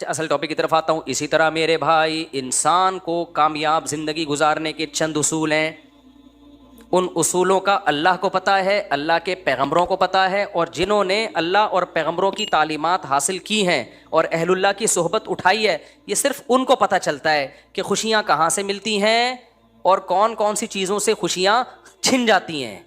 असल टॉपिक की तरफ आता हूँ। इसी तरह मेरे भाई, इंसान को कामयाब ज़िंदगी गुजारने के चंद उसूल हैं। उन उसूलों का अल्लाह को पता है, अल्लाह के पैगंबरों को पता है, और जिन्होंने अल्लाह और पैगंबरों की तालीमात हासिल की हैं और अहलुल्लाह की सोहबत उठाई है, ये सिर्फ उनको पता चलता है कि खुशियाँ कहाँ से मिलती हैं और कौन कौन सी चीज़ों से खुशियाँ छिन जाती हैं।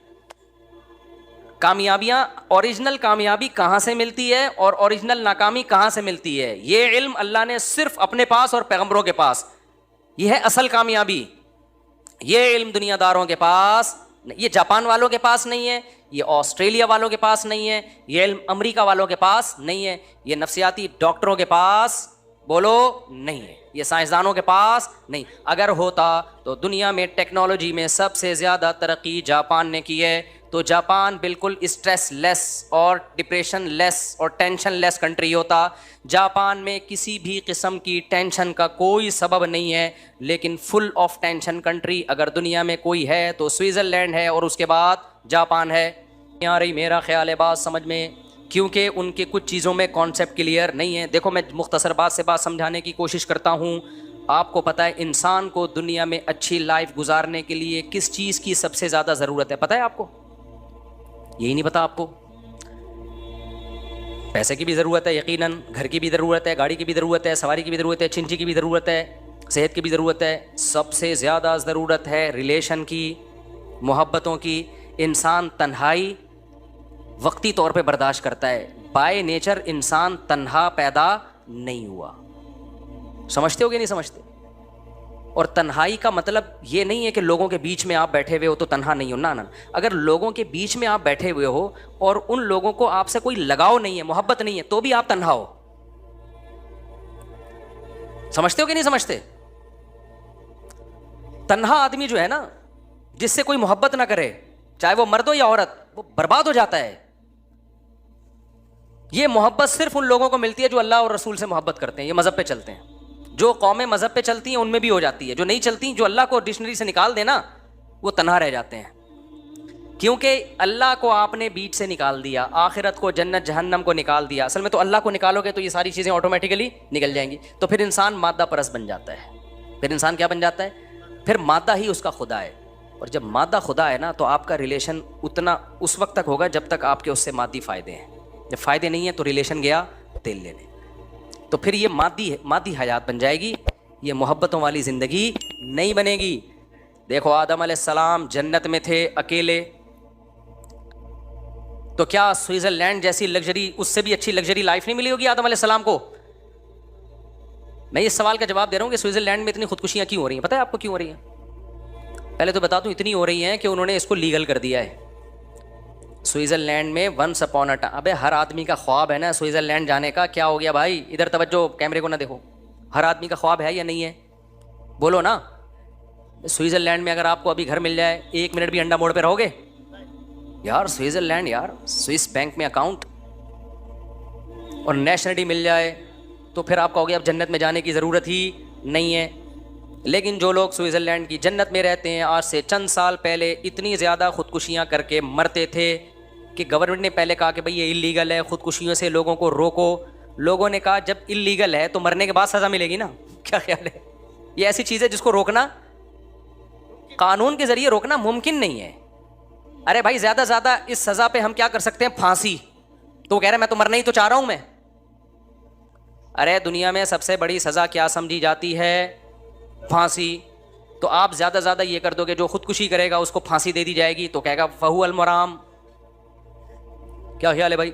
कामयाबियाँ, ओरिजिनल कामयाबी कहाँ से मिलती है और ओरिजिनल नाकामी कहाँ से मिलती है, ये इल्म अल्लाह ने सिर्फ अपने पास और पैगंबरों के पास। ये है असल कामयाबी। ये इल्म दुनियादारों के पास, ये जापान वालों के पास नहीं है, ये ऑस्ट्रेलिया वालों के पास नहीं है, ये इल्म अमेरिका वालों के पास नहीं है, ये नफ्सियाती डॉक्टरों के पास बोलो नहीं है, ये साइंसदानों के पास नहीं। अगर होता तो दुनिया में टेक्नोलॉजी में सबसे ज़्यादा तरक्की जापान ने की है, तो जापान बिल्कुल स्ट्रेस लेस और डिप्रेशन लेस और टेंशन लेस कंट्री होता। जापान में किसी भी किस्म की टेंशन का कोई सबब नहीं है, लेकिन फुल ऑफ टेंशन कंट्री अगर दुनिया में कोई है तो स्विट्ज़रलैंड है और उसके बाद जापान है। यहाँ रही मेरा ख्याल है बात समझ में, क्योंकि उनके कुछ चीज़ों में कॉन्सेप्ट क्लियर नहीं है। देखो, मैं मुख्तसर बात से बात समझाने की कोशिश करता हूँ। आपको पता है इंसान को दुनिया में अच्छी लाइफ गुजारने के लिए किस चीज़ की सबसे ज़्यादा ज़रूरत है, पता है आपको? यही नहीं पता आपको? पैसे की भी ज़रूरत है यकीनन, घर की भी ज़रूरत है, गाड़ी की भी ज़रूरत है, सवारी की भी ज़रूरत है, चिंची की भी ज़रूरत है, सेहत की भी ज़रूरत है। सबसे ज़्यादा ज़रूरत है रिलेशन की, मोहब्बतों की। इंसान तन्हाई वक्ती तौर पे बर्दाश्त करता है। बाय नेचर इंसान तन्हा पैदा नहीं हुआ। समझते हो कि नहीं समझते? और तन्हाई का मतलब ये नहीं है कि लोगों के बीच में आप बैठे हुए हो तो तन्हा नहीं हो, ना ना। अगर लोगों के बीच में आप बैठे हुए हो और उन लोगों को आपसे कोई लगाव नहीं है, मोहब्बत नहीं है, तो भी आप तन्हा हो। समझते हो कि नहीं समझते? तन्हा आदमी जो है ना, जिससे कोई मोहब्बत ना करे, चाहे वो मर्द हो या औरत, वो बर्बाद हो जाता है। ये मोहब्बत सिर्फ उन लोगों को मिलती है जो अल्लाह और रसूल से मोहब्बत करते हैं, ये मजहब पे चलते हैं। जो कौमें मजहब पे चलती हैं उनमें भी हो जाती है, जो नहीं चलती, जो अल्लाह को डिक्शनरी से निकाल देना, वो तन्हा रह जाते हैं। क्योंकि अल्लाह को आपने बीच से निकाल दिया, आखिरत को, जन्नत जहन्नम को निकाल दिया। असल में तो अल्लाह को निकालोगे तो ये सारी चीज़ें ऑटोमेटिकली निकल जाएंगी। तो फिर इंसान मादा परस्त बन जाता है। फिर इंसान क्या बन जाता है? फिर मादा ही उसका खुदा है। और जब मादा खुदा है ना, तो आपका रिलेशन उतना उस वक्त तक होगा जब तक आपके उससे मादी फ़ायदे हैं। जब फ़ायदे नहीं है तो रिलेशन गया तेल लेने। तो फिर ये मादी हयात बन जाएगी, ये मोहब्बतों वाली ज़िंदगी नहीं बनेगी। देखो, आदम अलैहिस्सलाम जन्नत में थे अकेले, तो क्या स्विट्ज़रलैंड जैसी लग्जरी, उससे भी अच्छी लग्जरी लाइफ नहीं मिली होगी आदम अलैहिस्सलाम को? मैं इस सवाल का जवाब दे रहा हूँ कि स्विट्ज़रलैंड में इतनी खुदकुशियाँ क्यों हो रही हैं? पता है आपको क्यों हो रही हैं? पहले तो बता दूँ, इतनी हो रही हैं कि उन्होंने इसको लीगल कर दिया है। स्विट्ज़रलैंड में वंस अपॉन अ टाइम, अबे हर आदमी का ख्वाब है ना स्विट्ज़रलैंड जाने का। क्या हो गया भाई? इधर तवज्जो, कैमरे को ना देखो। हर आदमी का ख्वाब है या नहीं है? बोलो ना। स्विट्ज़रलैंड में अगर आपको अभी घर मिल जाए, 1 मिनट भी अंडा मोड़ पे रहोगे? यार स्विट्ज़रलैंड, यार स्विस बैंक में अकाउंट और नेशनलिटी मिल जाए तो फिर आप कहोगे अब जन्नत में जाने की ज़रूरत ही नहीं है। लेकिन जो लोग स्विट्ज़रलैंड की जन्नत में रहते हैं, आज से चंद साल पहले इतनी ज़्यादा ख़ुदकुशियाँ करके मरते थे कि गवर्नमेंट ने पहले कहा कि भाई ये इलीगल है, ख़ुदकुशियों से लोगों को रोको। लोगों ने कहा जब इलीगल है तो मरने के बाद सज़ा मिलेगी ना। क्या ख्याल है? ये ऐसी चीज़ है जिसको रोकना, कानून के ज़रिए रोकना मुमकिन नहीं है। अरे भाई, ज़्यादा से ज़्यादा इस सज़ा पे हम क्या कर सकते हैं? फांसी। तो वो कह रहे मैं तो मरना ही तो चाह रहा हूँ मैं। अरे दुनिया में सबसे बड़ी सज़ा क्या समझी जाती है? फांसी। तो आप ज़्यादा से ज़्यादा ये कर दोगे, जो खुदकुशी करेगा उसको फांसी दे दी जाएगी तो कहेगा फहू अल मराम। क्या ख्याल है भाई?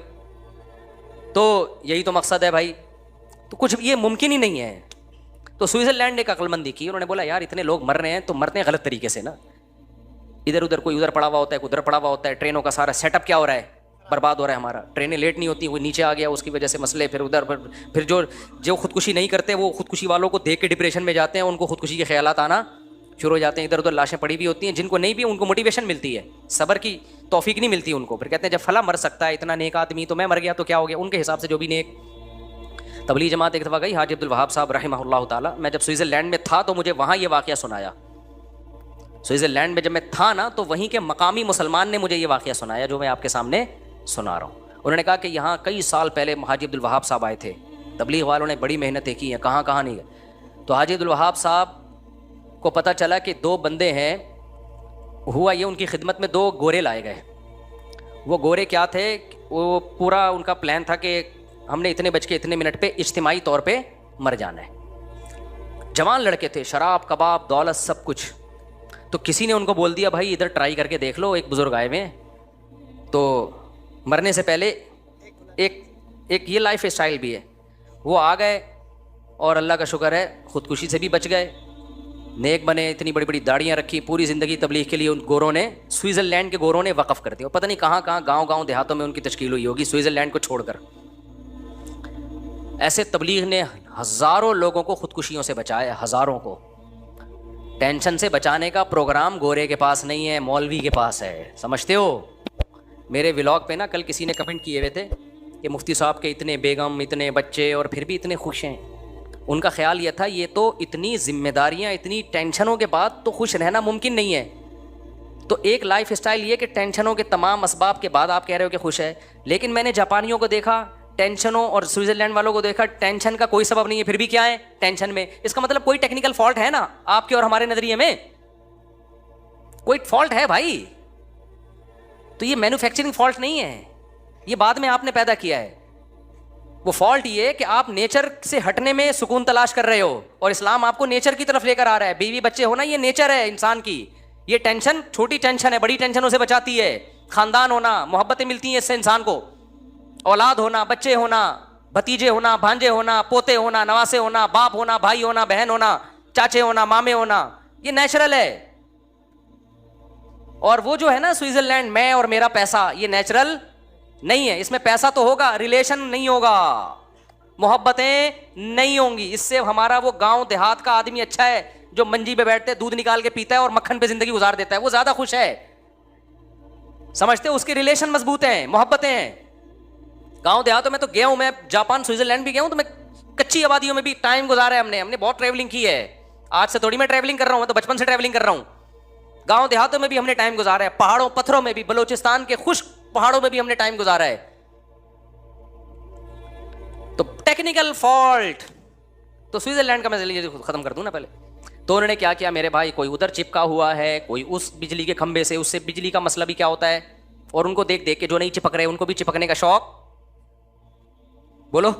तो यही तो मकसद है भाई। तो कुछ ये मुमकिन ही नहीं है। तो स्विट्ज़रलैंड ने एक अक्लमंदी की, उन्होंने बोला यार इतने लोग मर रहे हैं तो मरते हैं गलत तरीके से ना। इधर उधर, कोई उधर पड़ा हुआ होता है, कोई उधर पड़ा हुआ होता है। ट्रेनों का सारा सेटअप क्या हो रहा है? बर्बाद हो रहा है हमारा। ट्रेनें लेट नहीं होती, कोई नीचे आ गया उसकी वजह से मसले, फिर उधर फिर जो खुदकुशी नहीं करते वो खुदकुशी वालों को देख के डिप्रेशन में जाते हैं, उनको खुदकुशी के ख्यालात आना शुरू हो जाते हैं। इधर उधर लाशें पड़ी भी होती हैं, जिनको नहीं भी उनको मोटिवेशन मिलती है, सब्र की तौफीक नहीं मिलती उनको। फिर कहते हैं जब फला मर सकता है, इतना नेक आदमी, तो मैं मर गया तो क्या हो गया? उनके हिसाब से जो भी नेक। तबलीग जमात एक दफ़ा गई, हाजी अब्दुल वहाब साहब रहमहुल्लाह ताला। मैं जब स्विट्ज़रलैंड में था तो मुझे वहाँ ये वाक़या सुनाया। स्विट्ज़रलैंड में जब मैं था ना, तो वहीं के मकामी मुसलमान ने मुझे ये वाक़या सुनाया जो मैं आपके सामने सुना रहा हूँ। उन्होंने कहा कि यहाँ कई साल पहले हाजी अब्दुल वहाब साहब आए थे तबलीग वालों ने बड़ी मेहनतें की हैं, कहाँ कहाँ नहीं गए। तो हाजी अब्दुल वहाब साहब को पता चला कि 2 बंदे हैं। हुआ ये, उनकी खिदमत में 2 गोरे लाए गए। वो गोरे क्या थे, वो पूरा उनका प्लान था कि हमने इतने बज के इतने मिनट पे इज्तिमाई तौर पे मर जाना है। जवान लड़के थे, शराब कबाब दौलत सब कुछ। तो किसी ने उनको बोल दिया भाई इधर ट्राई करके देख लो, एक बुजुर्ग आए में तो मरने से पहले एक ये लाइफ स्टाइल भी है। वो आ गए और अल्लाह का शुक्र है ख़ुदकुशी से भी बच गए, नेक बने, इतनी बड़ी बड़ी दाढ़ियाँ रखी, पूरी ज़िंदगी तबलीग के लिए उन गोरों ने, स्विट्ज़रलैंड के गोरों ने वक़फ़ कर दिया। पता नहीं कहाँ कहाँ गांव देहातों में उनकी तश्कील हुई होगी, स्विट्ज़रलैंड को छोड़कर। ऐसे तबलीग ने हज़ारों लोगों को ख़ुदकुशियों से बचाया, हज़ारों को। टेंशन से बचाने का प्रोग्राम गोरे के पास नहीं है, मौलवी के पास है, समझते हो। मेरे व्लॉग पे ना कल किसी ने कमेंट किए हुए थे कि मुफ्ती साहब के इतने बेगम, इतने बच्चे और फिर भी इतने खुश हैं। उनका ख्याल ये था ये तो इतनी जिम्मेदारियां, इतनी टेंशनों के बाद तो खुश रहना मुमकिन नहीं है। तो एक लाइफ स्टाइल ये कि टेंशनों के तमाम असबाब के बाद आप कह रहे हो कि खुश है। लेकिन मैंने जापानियों को देखा टेंशनों, और स्विट्ज़रलैंड वालों को देखा टेंशन का कोई सबब नहीं है, फिर भी क्या है टेंशन में। इसका मतलब कोई टेक्निकल फॉल्ट है ना आपके और हमारे नजरिए में, कोई फॉल्ट है भाई। तो ये मैन्युफैक्चरिंग फॉल्ट नहीं है, ये बाद में आपने पैदा किया है। वो फॉल्ट ये कि आप नेचर से हटने में सुकून तलाश कर रहे हो, और इस्लाम आपको नेचर की तरफ लेकर आ रहा है। बीवी बच्चे होना ये नेचर है इंसान की। ये टेंशन छोटी टेंशन है, बड़ी टेंशनों से बचाती है। खानदान होना, मोहब्बतें मिलती हैं इससे इंसान को। औलाद होना, बच्चे होना, भतीजे होना, भांजे होना, पोते होना, नवासे होना, बाप होना, भाई होना, बहन होना, चाचे होना, मामे होना, ये नेचुरल है। और वो जो है ना स्विट्जरलैंड, मैं और मेरा पैसा, ये नेचुरल नहीं है। इसमें पैसा तो होगा, रिलेशन नहीं होगा, मोहब्बतें नहीं होंगी। इससे हमारा वो गांव देहात का आदमी अच्छा है जो मंजी पे बैठते दूध निकाल के पीता है और मक्खन पे जिंदगी गुजार देता है, वो ज्यादा खुश है। समझते हो, उसके रिलेशन मजबूत हैं, मोहब्बतें हैं। गांव देहातों में तो गया हूं मैं, जापान स्विट्जरलैंड भी गया हूं, तो मैं कच्ची आबादियों में भी टाइम गुजारा है हमने बहुत ट्रैवलिंग की है। आज से थोड़ी मैं ट्रैवलिंग कर रहा हूं, मैं तो बचपन से ट्रैवलिंग कर रहा हूं। गांव देहातों में भी हमने टाइम गुजारा है, पहाड़ों पत्थरों में भी, बलोचिस्तान के खुश्क पहाड़ों में भी हमने टाइम गुजारा है। तो टेक्निकल फॉल्ट, तो स्विट्जरलैंड का मैं जल्दी खत्म कर दूं ना पहले। तो उन्होंने क्या किया मेरे भाई, कोई उधर चिपका हुआ है, कोई उस बिजली के खंभे से, उससे बिजली का मसला भी क्या होता है। और उनको देख देख के जो नहीं चिपक रहे उनको भी चिपकने का शौक बोलो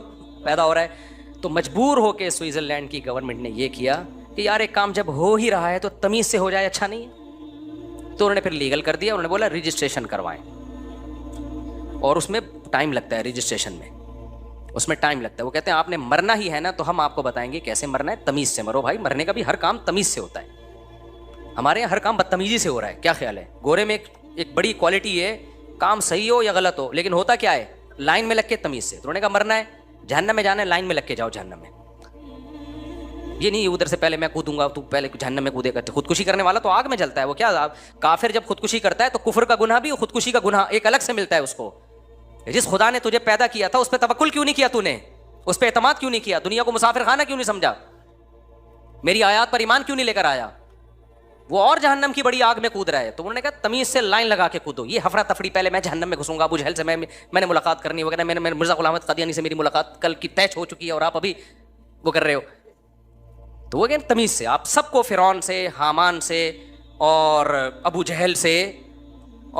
पैदा हो रहा है। तो मजबूर होकर स्विट्जरलैंड की गवर्नमेंट ने यह किया कि यार एक काम जब हो ही रहा है तो तमीज से हो जाए, अच्छा नहीं है। तो उन्होंने फिर लीगल कर दिया। उन्होंने बोला रजिस्ट्रेशन करवाएं, और उसमें टाइम लगता है, रजिस्ट्रेशन में उसमें टाइम लगता है। वो कहते हैं आपने मरना ही है ना तो हम आपको बताएंगे कैसे मरना है, तमीज से मरो। भाई मरने का भी हर काम तमीज से होता है। हमारे यहाँ हर काम बदतमीजी से हो रहा है, क्या ख्याल है। गोरे में एक बड़ी क्वालिटी है, काम सही हो या गलत हो, लेकिन होता क्या है, लाइन में लग के तमीज से। तो उन्होंने कहा मरना है, जहन्नम में जाना है, लाइन में लग के जाओ जहन्नम में। ये नहीं उधर से पहले मैं कूदूंगा, तू पहले जहन्नम में कूदेगा। खुदकुशी करने वाला तो आग में जलता है। वो क्या, काफिर जब खुदकुशी करता है तो कुफर का गुनाह भी और खुदकुशी का गुनाह एक अलग से मिलता है उसको। जिस खुदा ने तुझे पैदा किया था उस पर तवक्कुल क्यों नहीं किया तूने, उस पर एतमाद क्यों नहीं किया, दुनिया को मुसाफिर खाना क्यों नहीं समझा, मेरी आयात पर ईमान क्यों नहीं लेकर आया, वो और जहन्नम की बड़ी आग में कूद रहा है। तो उन्होंने कहा तमीज से लाइन लगा के कूदो। ये हफरा तफरी, पहले मैं जहन्नम में घुसूंगा, अबू जहल से मैंने मुलाकात करनी वगैरह, मैंने मिर्जा गुलाम अहमद कादियानी से मेरी मुलाकात कल की तय हो चुकी है और आप अभी वो कर रहे हो। तो वो कहते तमीज से आप सबको, फिरौन से, हामान से और अबू जहल से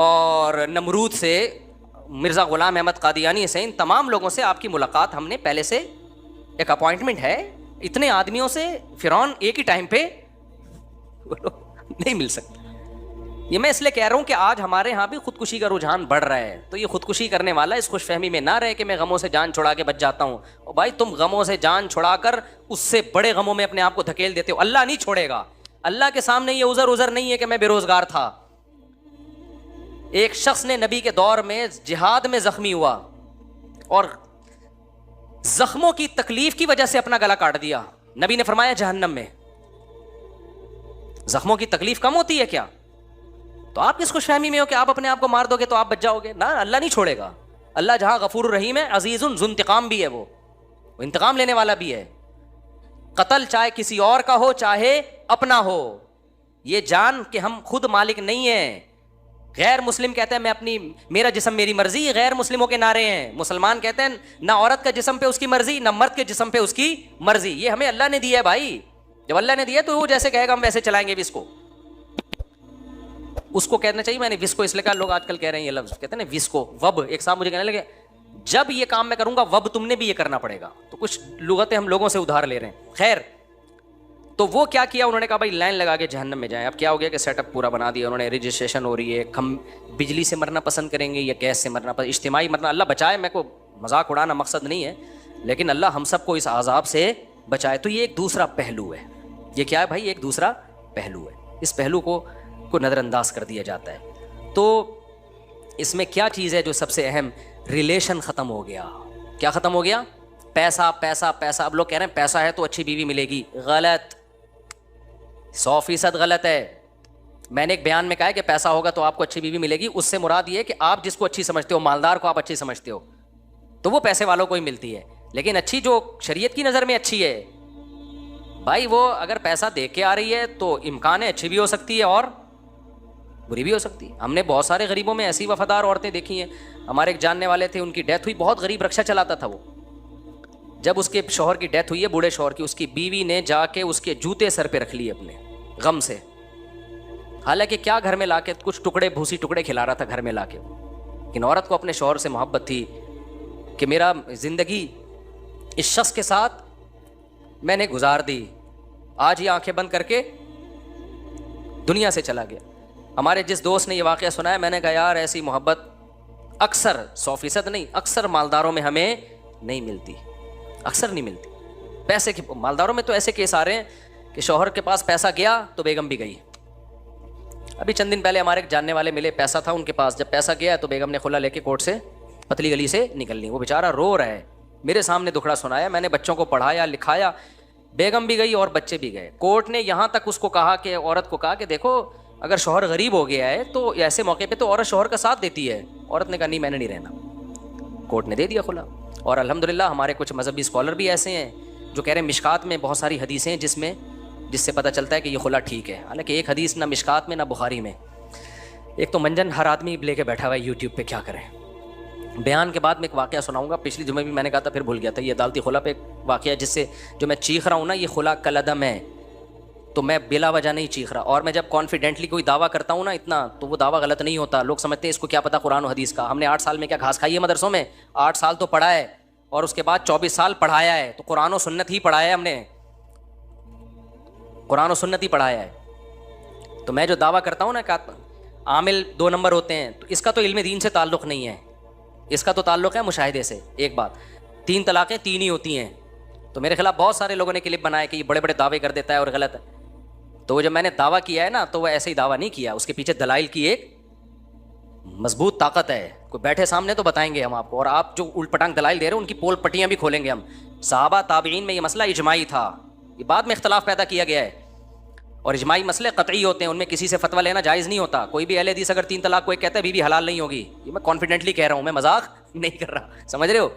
और नमरूद से, मिर्ज़ा ग़ुलाम अहमद कादियानी से, इन तमाम लोगों से आपकी मुलाकात हमने पहले से, एक अपॉइंटमेंट है। इतने आदमियों से फिरौन एक ही टाइम पे नहीं मिल सकता। ये मैं इसलिए कह रहा हूँ कि आज हमारे यहाँ भी खुदकुशी का रुझान बढ़ रहा है। तो ये खुदकुशी करने वाला इस खुशफहमी में ना रहे कि मैं गमों से जान छुड़ा के बच जाता हूँ। और भाई तुम गमों से जान छुड़ाकर उससे बड़े गमों में अपने आप को धकेल देते हो। अल्लाह नहीं छोड़ेगा। अल्लाह के सामने ये उज़र नहीं है कि मैं बेरोजगार था। एक शख्स ने नबी के दौर में जिहाद में जख्मी हुआ और जख्मों की तकलीफ की वजह से अपना गला काट दिया। नबी ने फरमाया जहन्नम में। जख्मों की तकलीफ कम होती है क्या? तो आप किस खुशफहमी में हो कि आप अपने आप को मार दोगे तो आप बच जाओगे? ना, अल्लाह नहीं छोड़ेगा। अल्लाह जहां गफूर रहीम है, अजीजुन ज़ुंतिकाम भी है, वो इंतकाम लेने वाला भी है। कत्ल चाहे किसी और का हो चाहे अपना हो, ये जान कि हम खुद मालिक नहीं है, गैर मुस्लिम कहते हैं मैं अपनी, मेरा जिस्म मेरी मर्जी, गैर मुस्लिमों के नारे हैं। मुसलमान कहते हैं ना औरत का जिस्म पे उसकी मर्जी, ना मर्द के जिस्म पे उसकी मर्जी। ये हमें अल्लाह ने दिया है भाई। जब अल्लाह ने दिया तो वो जैसे कहेगा हम वैसे चलाएंगे विस्को। उसको कहना चाहिए, मैंने विस्को इसलिए कहा, लोग आजकल कह रहे हैं ये लफ्ज, कहते हैं ना विस्को, वब। एक साहब मुझे कहने लगे जब ये काम मैं करूंगा वब तुमने भी ये करना पड़ेगा। तो कुछ लुगतें हम लोगों से उधार ले रहे हैं। खैर, तो वो क्या किया, उन्होंने कहा भाई लाइन लगा के जहन्नम में जाएं। अब क्या हो गया कि सेटअप पूरा बना दिया उन्होंने, रजिस्ट्रेशन हो रही है, हम बिजली से मरना पसंद करेंगे या गैस से मरना पसंद, इज्तिमाई मरना। अल्लाह बचाए, मेरे को मजाक उड़ाना मकसद नहीं है, लेकिन अल्लाह हम सबको इस आज़ाब से बचाए। तो ये एक दूसरा पहलू है। ये क्या है भाई, एक दूसरा पहलू है। इस पहलू को नज़रअंदाज कर दिया जाता है। तो इसमें क्या चीज़ है जो सबसे अहम, रिलेशन ख़त्म हो गया। क्या ख़त्म हो गया? पैसा पैसा पैसा। अब लोग कह रहे हैं पैसा है तो अच्छी बीवी मिलेगी। गलत, 100% गलत है। मैंने एक बयान में कहा है कि पैसा होगा तो आपको अच्छी बीवी मिलेगी। उससे मुराद ये है कि आप जिसको अच्छी समझते हो, मालदार को आप अच्छी समझते हो, तो वो पैसे वालों को ही मिलती है। लेकिन अच्छी जो शरीयत की नज़र में अच्छी है भाई, वो अगर पैसा दे के आ रही है तो इम्कान है अच्छी भी हो सकती है और बुरी भी हो सकती है। हमने बहुत सारे गरीबों में ऐसी वफादार औरतें देखी हैं। हमारे एक जानने वाले थे, उनकी डेथ हुई, बहुत गरीब रक्षा चलाता था वो। जब उसके शौहर की डेथ हुई है, बूढ़े शौहर की, उसकी बीवी ने जाके उसके जूते सर पे रख लिए अपने गम से। हालांकि क्या घर में लाके कुछ टुकड़े, भूसी टुकड़े खिला रहा था घर में लाके। लेकिन औरत को अपने शौहर से मोहब्बत थी कि मेरा ज़िंदगी इस शख्स के साथ मैंने गुजार दी, आज ये आंखें बंद करके दुनिया से चला गया। हमारे जिस दोस्त ने ये वाक़या सुनाया, मैंने कहा यार ऐसी मोहब्बत अक्सर, 100% नहीं, अक्सर मालदारों में हमें नहीं मिलती, अक्सर नहीं मिलती। पैसे के मालदारों में तो ऐसे केस आ रहे हैं कि शौहर के पास पैसा गया तो बेगम भी गई। अभी चंद दिन पहले हमारे एक जानने वाले मिले, पैसा था उनके पास, जब पैसा गया तो बेगम ने खुला लेके कोर्ट से पतली गली से निकल ली। वो बेचारा रो रहा है, मेरे सामने दुखड़ा सुनाया, मैंने बच्चों को पढ़ाया लिखाया, बेगम भी गई और बच्चे भी गए। कोर्ट ने यहाँ तक उसको कहा कि, औरत को कहा कि देखो अगर शौहर गरीब हो गया है तो ऐसे मौके पे तो औरत शौहर का साथ देती है। औरत ने कहा नहीं, मैंने नहीं रहना। कोर्ट ने दे दिया खुला। और अल्हम्दुलिल्लाह हमारे कुछ मजहबी स्कॉलर भी ऐसे हैं जो कह रहे हैं मिशकात में बहुत सारी हदीसें हैं जिससे पता चलता है कि ये खुला ठीक है। हालांकि एक हदीस ना मिशकात में ना बुखारी में। एक तो मंजन हर आदमी लेके बैठा हुआ है यूट्यूब पे, क्या करें। बयान के बाद मैं एक वाक़या सुनाऊंगा, पिछली जुमे भी मैंने कहा था फिर भूल गया था। ये अदालती खुला पे एक वाक़या जिससे जो मैं चीख रहा हूँ ना, ये खुला कलदम है, तो मैं बिला वजह नहीं चीख रहा। और मैं जब कॉन्फिडेंटली कोई दावा करता हूँ ना इतना, तो वो दावा गलत नहीं होता। लोग समझते हैं इसको क्या पता कुरान और हदीस का। हमने 8 साल में क्या घास खाई है मदरसों में? 8 साल तो पढ़ा है और उसके बाद 24 साल पढ़ाया है। तो कुरान और सुन्नत ही पढ़ाया है हमने, कुरान और सुन्नत ही पढ़ाया है। तो मैं जो दावा करता हूँ ना, आमिल 2 नंबर होते हैं, तो इसका तो इल्म दीन से ताल्लुक़ नहीं है, इसका तो ताल्लुक़ है मुशाहिदे से। एक बात, 3 तलाक़ें 3 ही होती हैं। तो मेरे खिलाफ बहुत सारे लोगों ने क्लिप बनाया कि ये बड़े बड़े दावे कर देता है और गलत है। तो वो जब मैंने दावा किया है ना, तो वो ऐसे ही दावा नहीं किया, उसके पीछे दलाइल की एक मजबूत ताकत है। कोई बैठे सामने तो बताएंगे हम आपको, और आप जो उल्टपटांग दलाइल दे रहे हो उनकी पोल पट्टियाँ भी खोलेंगे हम। सहाबा ताबईन में ये मसला इजमाई था, ये बाद में इख्तलाफ पैदा किया गया है। और इजमाई मसले कतई होते हैं, उनमें किसी से फतवा लेना जायज़ नहीं होता। कोई भी अहले हदीस अगर 3 तलाक कोई कहता है बीवी हलाल नहीं होगी, ये मैं कॉन्फिडेंटली कह रहा हूँ, मैं मजाक नहीं कर रहा, समझ रहे हो।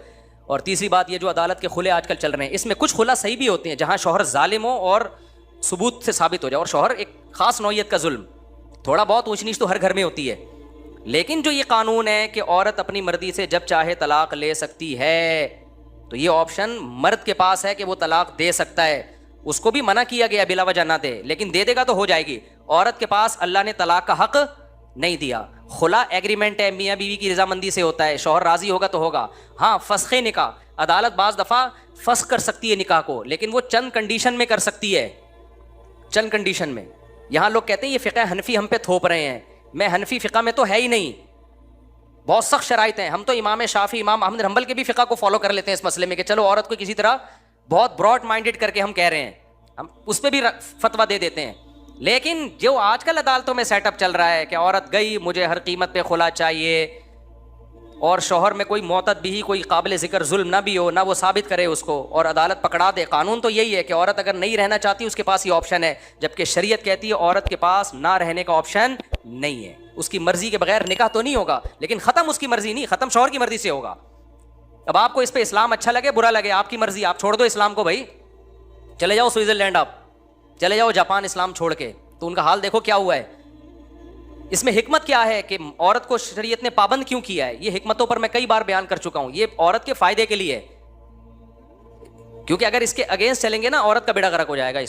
और तीसरी बात, ये जो अदालत के खुले आजकल चल रहे हैं, इसमें कुछ खुला सही भी होते हैं जहाँ शौहर जालिम हो और सबूत से साबित हो जाए। और शौहर एक ख़ास नौइयत का जुल्म, थोड़ा बहुत ऊंच नीच तो हर घर में होती है। लेकिन जो ये कानून है कि औरत अपनी मर्जी से जब चाहे तलाक ले सकती है, तो ये ऑप्शन मर्द के पास है कि वो तलाक दे सकता है। उसको भी मना किया गया बिला वजह ना दे, लेकिन दे देगा तो हो जाएगी। औरत के पास अल्लाह ने तलाक का हक नहीं दिया। खुला एग्रीमेंट है, मियाँ बीवी की रजामंदी से होता है, शौहर राजी होगा तो होगा। हाँ, फस्खे निकाह, अदालत बाज़ दफ़ा फस्ख कर सकती है निकाह को, लेकिन वो चंद कंडीशन में कर सकती है, चंद कंडीशन में। यहाँ लोग कहते हैं ये फ़िक़्ह हनफी हम पे थोप रहे हैं। मैं हनफी फ़िक़्ह में तो है ही नहीं, बहुत सख्त शराइत हैं। हम तो इमाम शाफ़ी, इमाम अहमद हम्बल के भी फ़िक़्ह को फॉलो कर लेते हैं इस मसले में कि चलो औरत को किसी तरह बहुत ब्रॉड माइंडेड करके हम कह रहे हैं, हम उस पर भी फतवा दे देते हैं। लेकिन जो आजकल अदालतों में सेटअप चल रहा है कि औरत गई, मुझे हर कीमत पे खुला चाहिए, और शौहर में कोई मौतद भी, कोई काबिल ज़िक्र जुल्म ना भी हो, ना वो साबित करे उसको, और अदालत पकड़ा दे। कानून तो यही है कि औरत अगर नहीं रहना चाहती उसके पास ये ऑप्शन है, जबकि शरीयत कहती है औरत के पास ना रहने का ऑप्शन नहीं है। उसकी मर्जी के बगैर निकाह तो नहीं होगा, लेकिन ख़त्म उसकी मर्जी नहीं, ख़त्म शौहर की मर्जी से होगा। अब आपको इस पर इस्लाम अच्छा लगे बुरा लगे आपकी मर्जी, आप छोड़ दो इस्लाम को भाई, चले जाओ स्विट्ज़रलैंड, आप चले जाओ जापान इस्लाम छोड़ के, तो उनका हाल देखो क्या हुआ है। इसमें हिकमत क्या है कि औरत को शरीयत ने पाबंद क्यों किया है? ये हिकमतों पर मैं कई बार बयान कर चुका हूं। ये औरत के फायदे के लिए है, क्योंकि अगर इसके अगेंस्ट चलेंगे ना, औरत का बेड़ा गर्क हो जाएगा।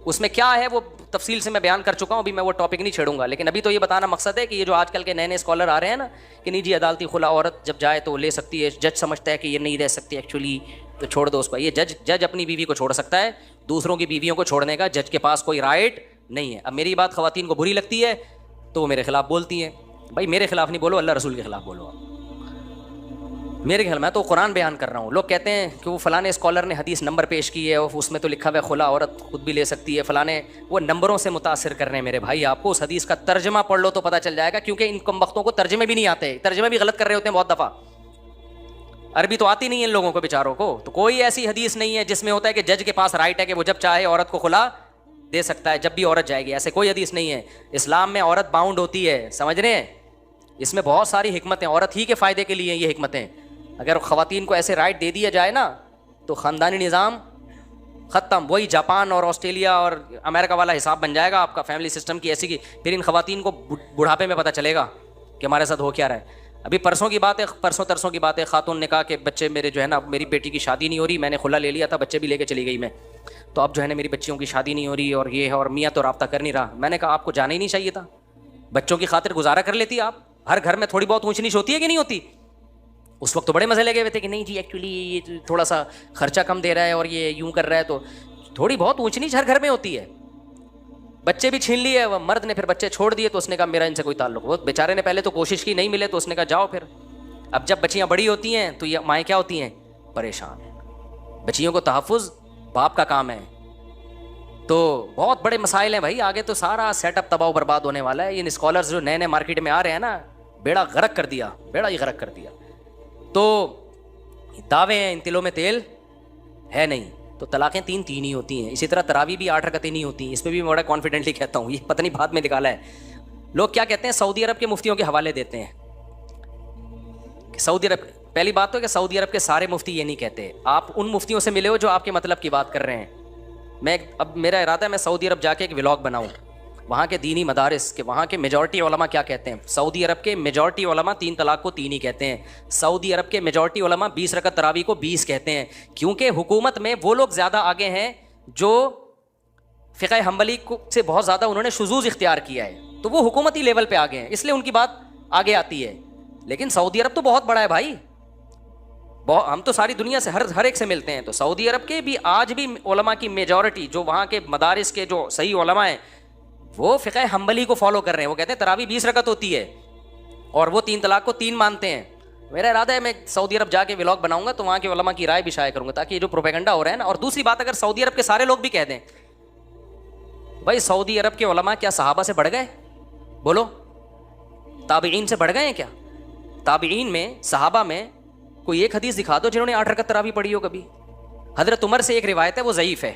उसमें क्या है वो तफसील से मैं बयान कर चुका हूं, अभी मैं वो टॉपिक नहीं छेड़ूंगा। लेकिन अभी तो ये बताना मकसद है कि ये जो आजकल के नए नए स्कॉलर आ रहे हैं ना कि निजी अदालती खुला औरत जब जाए तो ले सकती है, जज समझता है कि ये नहीं रह सकती एक्चुअली, तो छोड़ दो उसको। ये जज अपनी बीवी को छोड़ सकता है, दूसरों की बीवियों को छोड़ने का जज के पास कोई राइट नहीं है। अब मेरी बात खवातीन को बुरी लगती है तो वो मेरे खिलाफ बोलती हैं। भाई मेरे खिलाफ नहीं बोलो, अल्लाह रसूल के खिलाफ बोलो। मेरे ख्याल मैं तो कुरान बयान कर रहा हूँ। लोग कहते हैं कि वो फलाने स्कॉलर ने हदीस नंबर पेश की है और उसमें तो लिखा हुआ है खुला औरत खुद भी ले सकती है, फलाने वो नंबरों से मुतासिर कर रहे हैं। मेरे भाई आपको उस हदीस का तर्जमा पढ़ लो तो पता चल जाएगा, क्योंकि इन कम वक्तों को तर्जमे भी नहीं आते, तर्जमे भी गलत कर रहे होते हैं बहुत दफ़ा। अरबी तो आती नहीं है इन लोगों को बेचारों को। तो कोई ऐसी हदीस नहीं है जिसमें होता है कि जज के पास राइट है कि वो जब चाहे औरत को खुला दे सकता है, जब भी औरत जाएगी। ऐसे कोई हदीस नहीं है। इस्लाम में औरत बाउंड होती है, समझ रहे हैं? इसमें बहुत सारी हिकमतें, औरत ही के फ़ायदे के लिए ये हिकमतें। अगर ख़वातीन को ऐसे राइट दे दिया जाए ना तो ख़ानदानी निज़ाम ख़त्म। वही जापान और ऑस्ट्रेलिया और अमेरिका वाला हिसाब बन जाएगा आपका फैमिली सिस्टम की ऐसी की। फिर इन ख़वातीन को बुढ़ापे में पता चलेगा कि हमारे साथ हो क्या रहा है। अभी परसों की बात है, परसों तरसों की बात है, खातून ने कहा कि बच्चे मेरे जो है ना, मेरी बेटी की शादी नहीं हो रही, मैंने खुला ले लिया था, बच्चे भी लेके चली गई मैं, तो अब जो है ना मेरी बच्चियों की शादी नहीं हो रही और ये है, और मियाँ तो रब्ता कर नहीं रहा। मैंने कहा आपको जाना ही नहीं चाहिए था, बच्चों की खातिर गुजारा कर लेती आप। हर घर में थोड़ी बहुत ऊंच नीच होती है कि नहीं होती? उस वक्त तो बड़े मजे लगे हुए थे कि नहीं जी एक्चुअली ये थोड़ा सा खर्चा कम दे रहा है और ये यूं कर रहा है, तो थोड़ी बहुत ऊंच नीच हर घर में होती है। बच्चे भी छीन लिए, मर्द ने फिर बच्चे छोड़ दिए तो उसने कहा मेरा इनसे कोई ताल्लुक। वो बेचारे ने पहले तो कोशिश की, नहीं मिले तो उसने कहा जाओ फिर। अब जब बच्चियां बड़ी होती हैं तो ये माएँ क्या होती हैं? परेशान। बच्चियों को तहफ़्फ़ुज़ बाप का काम है। तो बहुत बड़े मसाइल हैं भाई, आगे तो सारा सेटअप तबाह बर्बाद होने वाला है। इन स्कॉलर्स जो नए नए मार्केट में आ रहे हैं ना, बेड़ा गर्क कर दिया, बेड़ा ही गर्क कर दिया। तो दावे हैं, इन तिलों में तेल है नहीं, तो तलाक़ें तीन ही होती हैं। इसी तरह तरावी भी 8 रकतें नहीं होती। इस पर भी मैं बड़ा कॉन्फिडेंटली कहता हूँ, ये पता नहीं बाद में निकाला है। लोग क्या कहते हैं, सऊदी अरब के मुफ्तियों के हवाले देते हैं कि सऊदी अरब, पहली बात तो कि सऊदी अरब के सारे मुफ्ती ये नहीं कहते। आप उन मुफ्तियों से मिले हो जो आपके मतलब की बात कर रहे हैं। अब मेरा इरादा है मैं सऊदी अरब जाके एक व्लॉग बनाऊँ, वहाँ के दीनी मदारिस के, वहाँ के मेजॉरिटी उलमा क्या कहते हैं। सऊदी अरब के मेजॉरिटी उलमा 3 तलाक को 3 ही कहते हैं। सऊदी अरब के मेजॉरिटी उलमा 20 रकत तरावी को 20 कहते हैं, क्योंकि हुकूमत में वो लोग ज़्यादा आगे हैं जो फ़िक़्ह हम्बली से बहुत ज़्यादा उन्होंने शुज़ूज़ इख्तियार किया है, तो वो हुकूमती लेवल पे आगे हैं, इसलिए उनकी बात आगे आती है। लेकिन सऊदी अरब तो बहुत बड़ा है भाई, हम तो सारी दुनिया से हर एक से मिलते हैं। तो सऊदी अरब के भी आज भी उलमा की मेजॉरिटी, जो वहाँ के मदारिस के जो सही उलमा हैं, वो फ़िक़्ह हम्बली को फॉलो कर रहे हैं। वो कहते हैं तरावी 20 रकत होती है और वो 3 तलाक को 3 मानते हैं। मेरा इरादा है मैं सऊदी अरब जाके व्लॉग बनाऊंगा तो वहाँ के उलमा की राय भी शाया करूंगा, ताकि ये जो प्रोपेगेंडा हो रहा है ना। और दूसरी बात, अगर सऊदी अरब के सारे लोग भी कह दें भाई सऊदी अरब के उलमा क्या सहाबा से बढ़ गए? बोलो, ताबीईन से बढ़ गए हैं क्या? ताबीईन में, सहाबा में कोई एक हदीस दिखा दो जिन्होंने 8 रकत तरावी पढ़ी हो कभी। हज़रत उमर से एक रिवायत है, वो ज़ईफ़ है,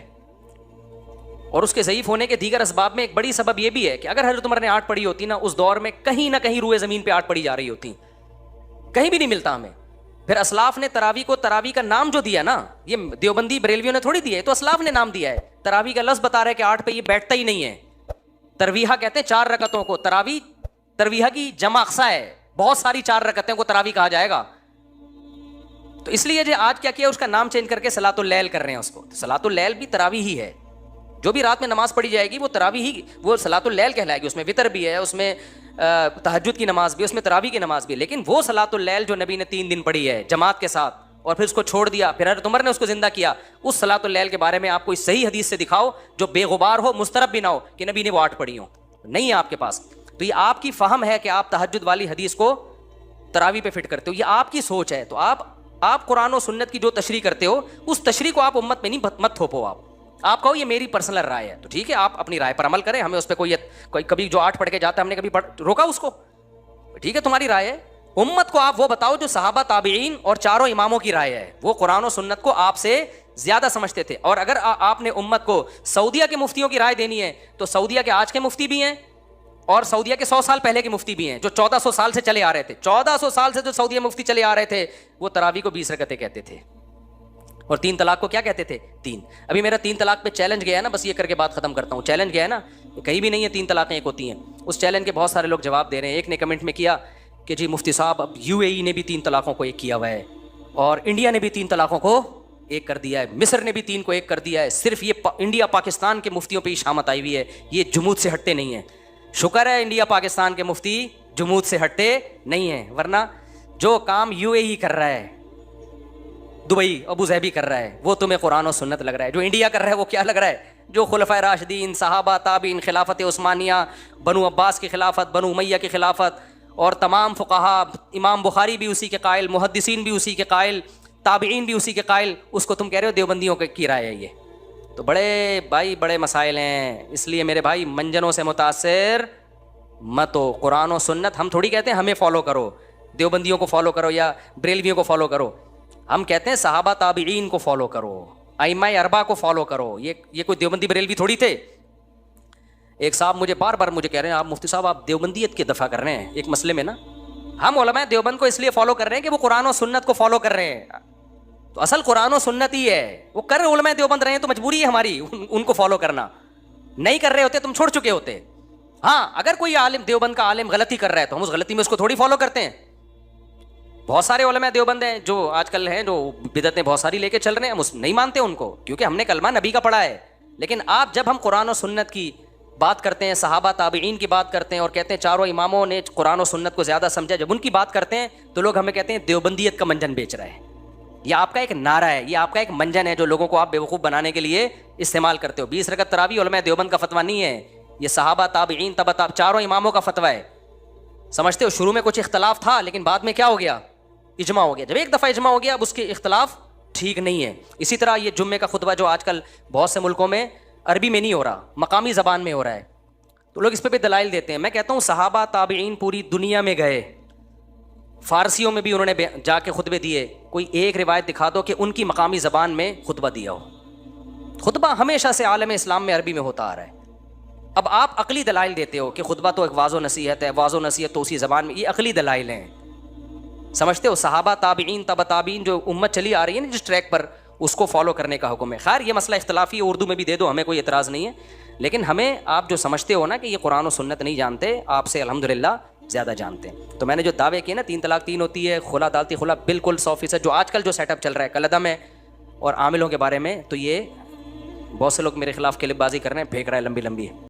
और उसके ज़ईफ़ होने के दीगर असबाब में एक बड़ी सबब यह भी है कि अगर हज़रत उमर ने 8 पढ़ी होती ना, उस दौर में कहीं ना कहीं रूए ज़मीन पे 8 पढ़ी जा रही होती, कहीं भी नहीं मिलता हमें। फिर असलाफ ने तरावी को, तरावी का नाम जो दिया ना, ये देवबंदी बरेलवियों ने थोड़ी दिया है, तो असलाफ ने नाम दिया है। तरावी का लफ्ज़ बता रहा है कि 8 पे ये बैठता ही नहीं है। तरवीहा कहते हैं 4 रकतों को, तरावी तरवीहा की जमा अक्सा है, बहुत सारी 4 रकतों को तरावी कहा जाएगा। तो इसलिए जो आज क्या किया, उसका नाम चेंज करके सलातुल लैल कर रहे हैं उसको। सलातुल लैल भी तरावी ही है, जो भी रात में नमाज पढ़ी जाएगी वो तरावी ही, वो सलातुल लैल कहलाएगी। उसमें वितर भी है, उसमें तहज्जुद की नमाज भी, उसमें तरावी की नमाज भी। लेकिन वो सलातुल लैल जो नबी ने 3 दिन पढ़ी है जमात के साथ और फिर उसको छोड़ दिया, फिर हज़रत उमर ने उसको जिंदा किया, उस सलातुल लैल के बारे में आप कोई सही हदीस से दिखाओ जो बेगुबार हो, मुस्तरब भी ना हो कि नबी ने वो 8 पढ़ी हो, नहीं है आपके पास। तो ये आपकी फहम है कि आप तहज्जुद वाली हदीस को तरावी पे फिट करते हो, ये आपकी सोच है। तो आप कुरान और सुन्नत की जो तशरीह करते हो, उस तशरीह को आप उम्मत में नहीं मत थोपो। आप कहो ये मेरी पर्सनल राय है, तो ठीक है, आप अपनी राय पर अमल करें, हमें उस पर कोई कभी जो 8 पढ़ के जाता है हमने कभी रोका उसको, ठीक है, तुम्हारी राय है। उम्मत को आप वो बताओ जो सहाबा, ताबीईन और चारों इमामों की राय है, वो कुरान और सुन्नत को आपसे ज्यादा समझते थे। और अगर आपने उम्मत को सऊदिया के मुफ्तियों की राय देनी है, तो सऊदिया के आज के मुफ्ती भी हैं और सऊदिया के 100 साल पहले के मुफ्ती भी हैं, जो 1400 साल से चले आ रहे थे। 1400 साल से जो सऊदिया मुफ्ती चले आ रहे थे, वो तरावी को 20 रकतें कहते थे। और 3 तलाक को क्या कहते थे? 3। अभी मेरा 3 तलाक पे चैलेंज गया है ना, बस ये करके बात खत्म करता हूँ। चैलेंज गया है ना, कहीं भी नहीं है 3 तलाक़ें एक होती हैं। उस चैलेंज के बहुत सारे लोग जवाब दे रहे हैं। एक ने कमेंट में किया कि जी मुफ्ती साहब, अब UAE ने भी 3 तलाक़ों को एक किया हुआ है, और इंडिया ने भी 3 तलाक़ों को एक कर दिया है, मिस्र ने भी 3 को एक कर दिया है। सिर्फ ये इंडिया पाकिस्तान के मुफ्तियों पे ही शामत आई हुई है, ये जुमूद से हटते नहीं हैं। शुक्र है इंडिया पाकिस्तान के मुफ्ती जुमूद से हटते नहीं हैं, वरना जो काम UAE कर रहा है, दुबई अबू ज़हबी कर रहा है, वो तुम्हें कुरान और सुन्नत लग रहा है। जो इंडिया कर रहा है वो क्या लग रहा है? जो खुलफाए राशिदीन, सहाबा, ताबीन, खिलाफत उस्मानिया, बनु अब्बास की खिलाफत, बनु उमैया की खिलाफत, और तमाम फुक़हा, इमाम बुखारी भी उसी के कायल, मुहद्दिसीन भी उसी के कायल, ताबीन भी उसी के कायल, उसको तुम कह रहे हो देवबंदियों की राय है ये। तो बड़े भाई बड़े मसाइल हैं, इसलिए मेरे भाई मंजनों से मुतासिर मत हो। कुरान और सुन्नत हम थोड़ी कहते हैं हमें फॉलो करो, देवबंदियों को फॉलो करो या बरेलवियों को फॉलो करो। हम कहते हैं सहाबा ताबीन को फॉलो करो, अइम्मा अरबा को फॉलो करो। ये कोई देवबंदी बरेलवी थोड़ी थे। एक साहब मुझे बार बार मुझे कह रहे हैं, आप मुफ्ती साहब आप देवबंदियत की दफ़ा कर रहे हैं एक मसले में ना। हम उलमा देवबंद को इसलिए फॉलो कर रहे हैं कि वो कुरान और सुन्नत को फॉलो कर रहे हैं। तो असल कुरान और सुन्नत ही है, वो कर उलमा देवबंद रहे हैं तो मजबूरी है हमारी उनको फॉलो करना। नहीं कर रहे होते तुम छोड़ चुके होते। हाँ, अगर कोई आलिम देवबंद का आलिम गलती कर रहा है तो हम उस गलती में उसको थोड़ी फॉलो करते हैं। बहुत सारे उलमा देवबंद हैं जो आजकल हैं, जो बिदअतें बहुत सारी लेके चल रहे हैं, हम नहीं मानते उनको, क्योंकि हमने कलमा नबी का पढ़ा है। लेकिन आप जब हम कुरान और सुन्नत की बात करते हैं, सहाबा ताबीन की बात करते हैं, और कहते हैं चारों इमामों ने कुरान और सुन्नत को ज़्यादा समझा, जब उनकी बात करते हैं तो लोग हमें कहते हैं देवबंदियत का मंजन बेच रहा है। यह आपका एक नारा है, ये आपका एक मंजन है जो लोगों को आप बेवकूफ़ बनाने के लिए इस्तेमाल करते हो। 20 रकत तरावी उलमा देवबंद का फतवा नहीं है, ये सहाबा ताबीन तबा चारों इमामों का फतवा है। समझते हो, शुरू में कुछ इख्तलाफ था लेकिन बाद में क्या हो गया? इजमा हो गया। जब एक दफ़ा इजमा हो गया अब उसके इख्तलाफ ठीक नहीं है। इसी तरह ये जुम्मे का खुतबा जो आजकल बहुत से मुल्कों में अरबी में नहीं हो रहा, मकामी ज़बान में हो रहा है, तो लोग इस पर भी दलाइल देते हैं। मैं कहता हूँ सहाबा ताबीन पूरी दुनिया में गए, फ़ारसियों में भी उन्होंने जाके खुतबे दिए। कोई एक रिवायत दिखा दो कि उनकी मकामी ज़बान में खुतबा दिया हो। खुतबा हमेशा से आलम इस्लाम में अरबी में होता आ रहा है। अब आप अकली दलाइल देते हो कि खुतबा तो एक वाज़ो नसीहत है, वाज़ो नसीहत तो उसी ज़बान में, ये अकली दलाइल हैं। समझते हो, सहाबा ताबीन तबा ताबीन जो उम्मत चली आ रही है ना जिस ट्रैक पर, उसको फॉलो करने का हुक्म है। खैर ये मसला इख्तलाफी उर्दू में भी दे दो, हमें कोई एतराज़ नहीं है। लेकिन हमें आप जो समझते हो ना कि ये कुरान और सुन्नत नहीं जानते, आपसे अल्हम्दुलिल्लाह ज़्यादा जानते हैं। तो मैंने जो दावे किए ना 3 तलाक 3 होती है, खुला दालती खुला, बिल्कुल 100% जो आजकल जो सेटअप चल रहा है कलदम है और आमिलों के बारे में, तो ये बहुत से लोग मेरे खिलाफ किलेबाजी कर रहे हैं, फेंक रहा है लंबी लंबी।